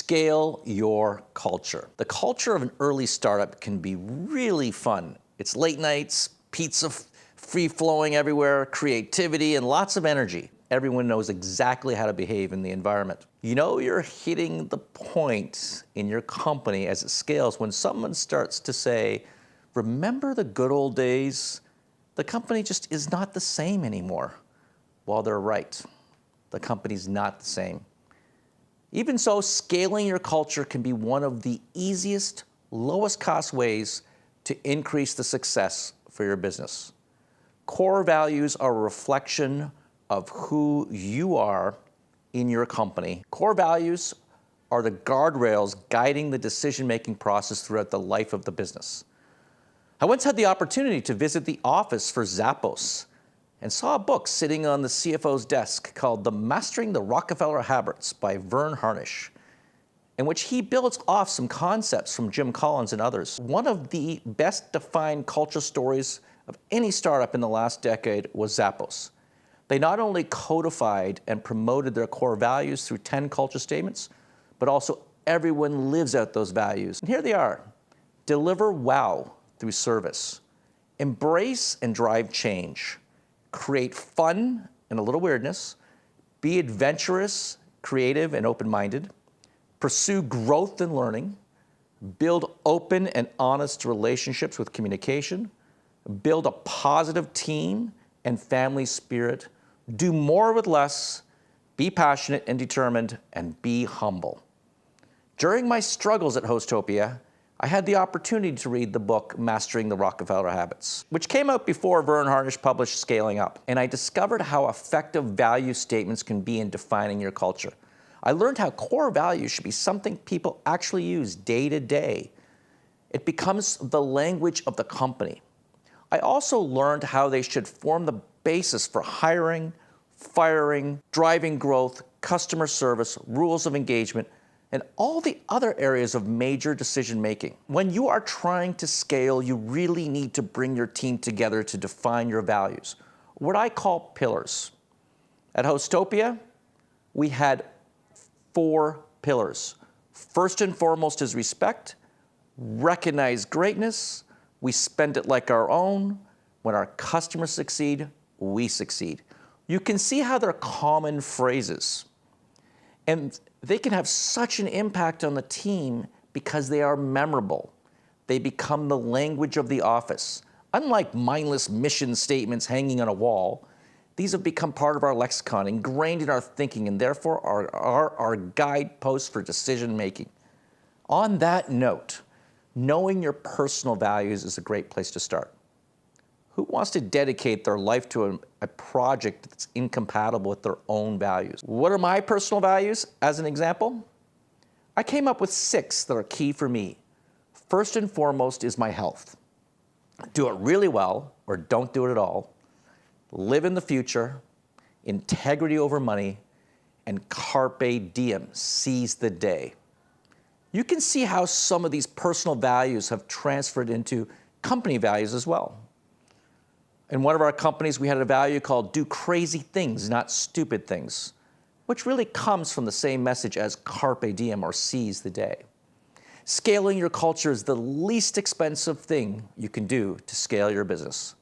scale your culture. The culture of an early startup can be really fun. It's late nights, pizza free-flowing everywhere, creativity, and lots of energy. Everyone knows exactly how to behave in the environment. You know you're hitting the point in your company as it scales when someone starts to say, remember the good old days? The company just is not the same anymore. Well, they're right. The company's not the same. Even so, scaling your culture can be one of the easiest, lowest cost ways to increase the success for your business. Core values are a reflection of who you are in your company. Core values are the guardrails guiding the decision-making process throughout the life of the business. I once had the opportunity to visit the office for Zappos and saw a book sitting on the CFO's desk called Mastering the Rockefeller Habits by Vern Harnish, in which he builds off some concepts from Jim Collins and others. One of the best defined culture stories of any startup in the last decade was Zappos. They not only codified and promoted their core values through 10 culture statements, but also everyone lives out those values. And here they are: deliver wow through service, embrace and drive change, create fun and a little weirdness, be adventurous, creative, and open-minded, pursue growth and learning, build open and honest relationships with communication, build a positive team and family spirit, do more with less, be passionate and determined, and be humble. During my struggles at Hostopia, I had the opportunity to read the book Mastering the Rockefeller Habits, which came out before Vern Harnish published Scaling Up, and I discovered how effective value statements can be in defining your culture. I learned how core values should be something people actually use day to day. It becomes the language of the company. I also learned how they should form the basis for hiring, firing, driving growth, customer service, rules of engagement, and all the other areas of major decision making. When you are trying to scale, you really need to bring your team together to define your values, what I call pillars. At Hostopia, we had 4 pillars. First and foremost is respect, recognize greatness, we spend it like our own. When our customers succeed, we succeed. You can see how they're common phrases. And they can have such an impact on the team because they are memorable. They become the language of the office. Unlike mindless mission statements hanging on a wall, these have become part of our lexicon, ingrained in our thinking, and therefore are our guideposts for decision making. On that note, knowing your personal values is a great place to start. Who wants to dedicate their life to a project that's incompatible with their own values? What are my personal values, as an example? I came up with 6 that are key for me. First and foremost is my health. Do it really well, or don't do it at all. Live in the future, integrity over money, and carpe diem, seize the day. You can see how some of these personal values have transferred into company values as well. In one of our companies, we had a value called do crazy things, not stupid things, which really comes from the same message as carpe diem, or seize the day. Scaling your culture is the least expensive thing you can do to scale your business.